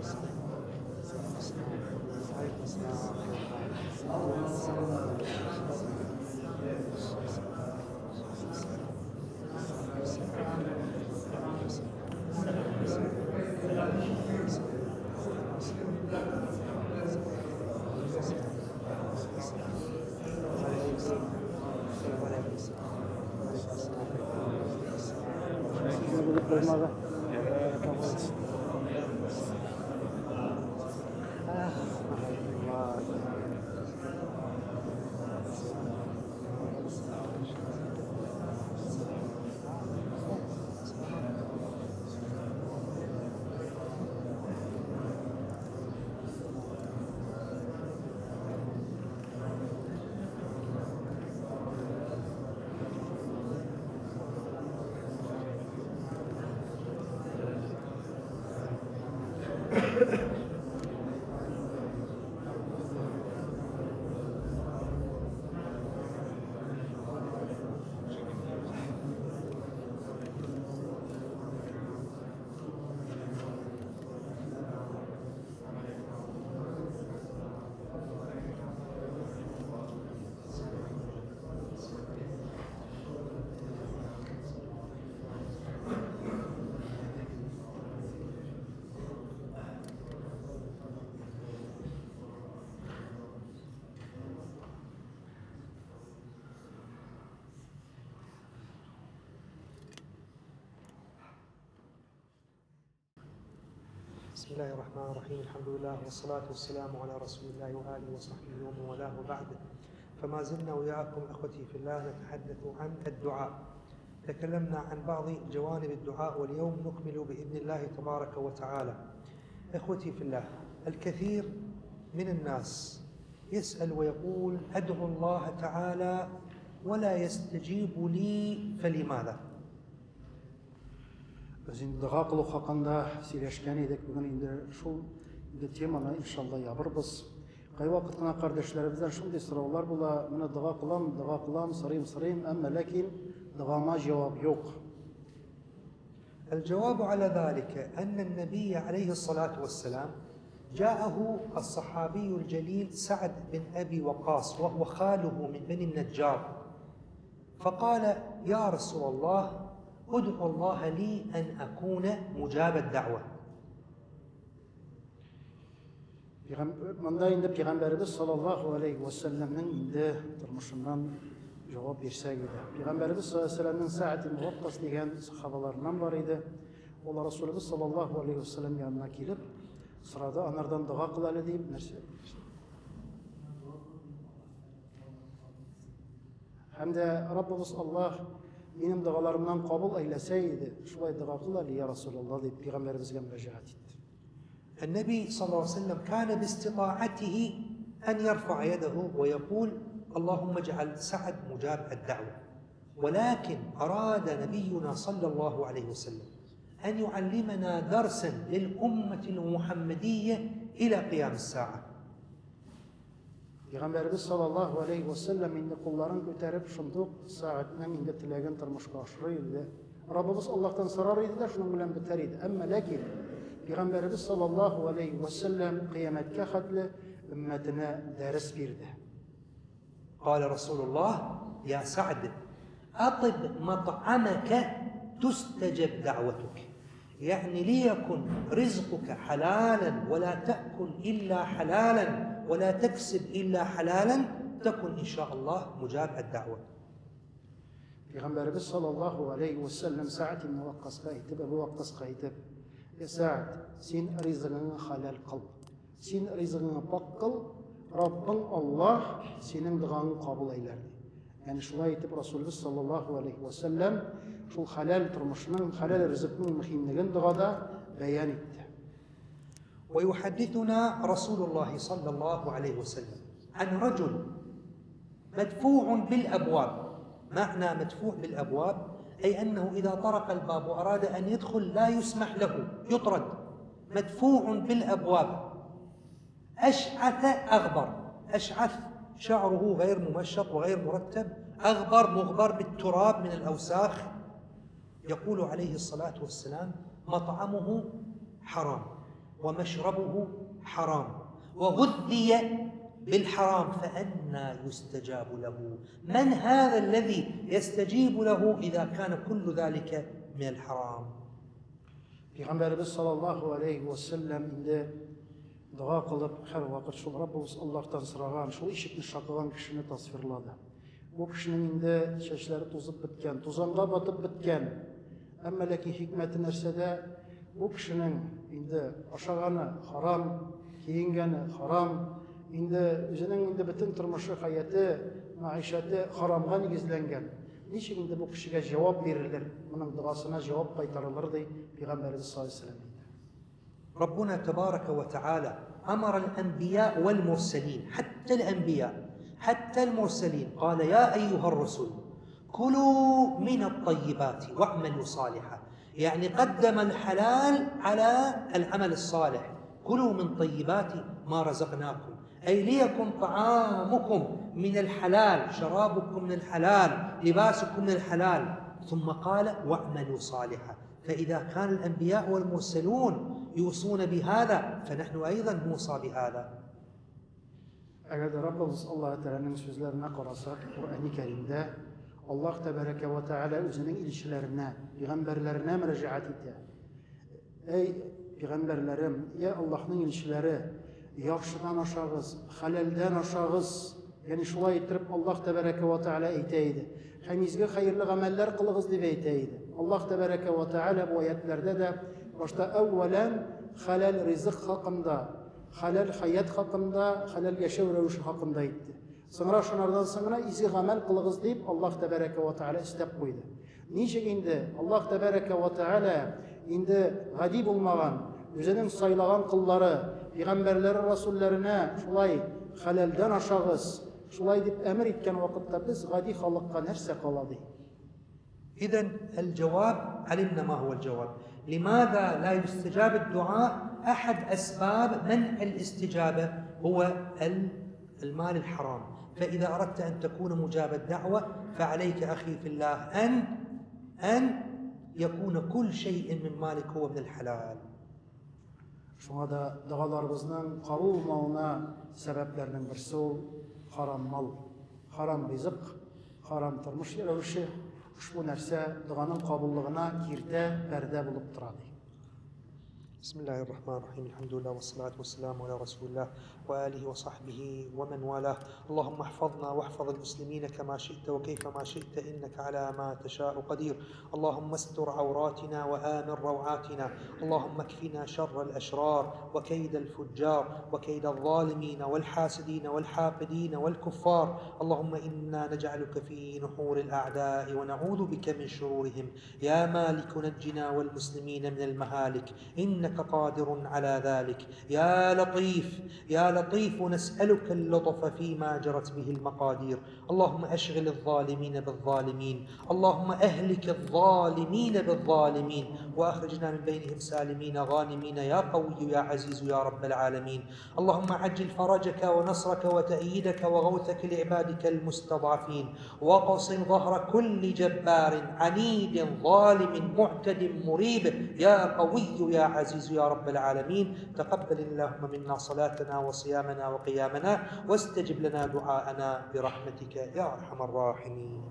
بسم الله الرحمن الرحيم. الحمد لله والصلاة والسلام على رسول الله وآله وصحبه ومن والاه وبعد. فما زلنا وياكم أخوتي في الله نتحدث عن الدعاء. تكلمنا عن بعض جوانب الدعاء واليوم نكمل بإذن الله تبارك وتعالى. إخوتي في الله، الكثير من الناس يسأل ويقول أدعو الله تعالى ولا يستجيب لي فلماذا؟ Biz indi dua kılıq hakkında söyleşken idik. Bugün indi şu temana inşallah yapırız. Kay vakitine kardeşlerimizden şunday sorular bula. Mene dua kılam, sarayım ama lakin duama cevap yok. الجواب على ذلك أن النبي عليه الصلاة والسلام جاءه الصحابي الجليل سعد بن أبي وقاص وهو خاله من بني النجار، فقال يا رسول الله ادعو الله لي أن أكون مجاب الدعوة. Manda indi Peygamberimiz sallallahu aleyhi ve sellem'in indi durmuşundan cevap versek idi. Peygamberimiz sallallahu aleyhi ve sellem'in Sa'd ibn Vakkas degan sahabalarından var idi. Olar Resulümüz sallallahu aleyhi ve sellem yanına gelip sırada anardan dua kılalı deyip nerse. Hem de Rabbimiz Allah benim dualarımdan kabul eyleseydi, şulay dua kılalı ya Resulullah deyip Peygamberimiz'e müracaat etti. النبي صلى الله عليه وسلم كان باستطاعته أن يرفع يده ويقول اللهم اجعل سعد مجاب الدعوة، ولكن أراد نبينا صلى الله عليه وسلم أن يعلمنا درسا للأمة المحمدية إلى قيام الساعة. Peygamberimiz sallallahu aleyhi ve sellem indi kulların götürüp şunduk saatinin indi tilegen tırmışka aşırıydı. Rabbimiz Allah'tan sorarıydı da şunun bilen biteriydi. Ama lakin Peygamberimiz sallallahu aleyhi ve sellem kıyametke hadli ümmetine ders verdi. قال رسول الله يا سعد أطب مطعمك تستجب دعوتك، يعني ليكن رزقك حلالا ولا تأكل إلا حلالا ولا تكسب إلا حلالا تكن إن شاء الله مجاب الدعوة. Peygamberimiz sallallahu aleyhi ve sellem Sa'd ibn Vakkas'a hitib, Ebu Vakkas'a hitib. Ya Sa'd, sen rızkını halal kıl. Sen rızkını pak kıl. Rabbin Allah senin duanı kabul eyler. Yani şuna hitib Resulümüz sallallahu aleyhi ve sellem şu halal turmuşunun, halal rızkının mühimliğini duada beyan etti. ويحدثنا رسول الله صلى الله عليه وسلم عن رجل مدفوع بالأبواب. معنى مدفوع بالأبواب أي أنه إذا طرق الباب وأراد أن يدخل لا يسمح له، يطرد. مدفوع بالأبواب أشعث أغبر، أشعث شعره غير ممشط وغير مرتب، أغبر مغبر بالتراب من الأوساخ. يقول عليه الصلاة والسلام مطعمه حرام ومشربه حرام وغذي بالحرام فأنى يستجاب له؟ من هذا الذي يستجيب له إذا كان كل ذلك من الحرام؟ Peygamberimiz sallallahu aleyhi ve sellem indi dua kılıp her vakit şu Rabbimiz Allah'tan sıragan, şu işitini şakıgan kişini tasvirladı. Bu kişinin indi çeşleri tuzup bitken, tuzanga batıp bitken. Ama lakin hikmeti nersede bu kişinin indi aşağını haram, kiyingeni haram, indi özünün indi bütün turmuşu hayatı, maişeti haramga negizlengen. Niçin indi bu kişiye cevap verilir? Bunun duasına cevap kaytarılır diye Peygamberimiz sallallahu aleyhi ve sellem. ربنا تبارك وتعالى أمر الأنبياء والمرسلين حتى الأنبياء حتى المرسلين قال يا أيها الرسل كلوا من الطيبات واعملوا صالحا، يعني قدم الحلال على العمل الصالح. كلوا من طيبات ما رزقناكم، أي ليكن طعامكم من الحلال، شرابكم من الحلال، لباسكم من الحلال، ثم قال واعملوا صالحا. فإذا كان الأنبياء والمرسلون يوصون بهذا فنحن أيضا نوصى بهذا. Eğer Rabbimiz Allah Teala'nın sözlerine karasak Kur'an-ı Kerim'de Allah Tebareke ve Teala özünün ilişkilerine, peygamberlerine müracaat etti. Ey peygamberlerim, ya Allah'ın ilişkileri yaxşıdan aşağız, halaldan aşağız. Yani şulay ettirip Allah Tebareke ve Teala eyteydi. Hemizge hayırlı ameller kılığız diye eyteydi. Allah Tebareke ve Teala bu ayetlerde de başta evvelen halal rızık hakkında, halal hayat hakkında, halal yaşam rövüşü hakkında etti. Sonra şunlardan sonra izi amel kılığız deyip Allah Tebareke ve Teala istep koydu. Niçin indi Allah Tebareke ve Teala indi gadib olmagan, özünün saylagan kılları, peygamberleri, rasullerine şulay halaldan aşağız, şulay deyip emir etken vakitte biz gadi halıkka nerse kaladı. إذن الجواب علمنا ما هو الجواب. لماذا لا يستجاب الدعاء؟ أحد أسباب منع الاستجابة هو المال الحرام. فإذا أردت أن تكون مجاب الدعوة فعليك أخي في الله أن يكون كل شيء من مالك هو من الحلال. Şuna da dağalarımızın kabulmağına sebeplerinin birisi haram mal, haram rızık, haram turmuş rövüşü. Şu nerse dağanın kabulluğuna girde, perde bulup duradı. Bismillahirrahmanirrahim. Elhamdülillah ve salatu ve selamu ala Resulullah ve alihi ve sahbihi ve men valah. Allahümme ahfazna ve ahfazil muslimine kema şi'te ve keyfe ma şi'te inneke ala ma teşâ'u kadir. Allahümme estur avratina ve amin rav'atina. Allahümme ekfina şerrel eşrar ve keydel fuccar ve keydel zalimine vel hasidine vel hâkidine vel kuffar. Allahümme inna nec'aluke fi nuhuril a'dâ'i ve na'udhu bike min şururihim. Ya maliku neccina vel muslimine minel mehalik. إنك قادر على ذلك. يا لطيف يا لطيف نسألك اللطف فيما جرت به المقادير. اللهم أشغل الظالمين بالظالمين، اللهم أهلك الظالمين بالظالمين وأخرجنا من بينهم سالمين غانمين يا قوي يا عزيز يا رب العالمين. اللهم عجل فرجك ونصرك وتأييدك وغوثك لعبادك المستضعفين، واقصم ظهر كل جبار عنيد ظالم معتد مريب يا قوي يا عزيز يا رب العالمين. تقبل اللهم منا صلاتنا وصيامنا وقيامنا واستجب لنا دعاءنا برحمتك يا أرحم الراحمين.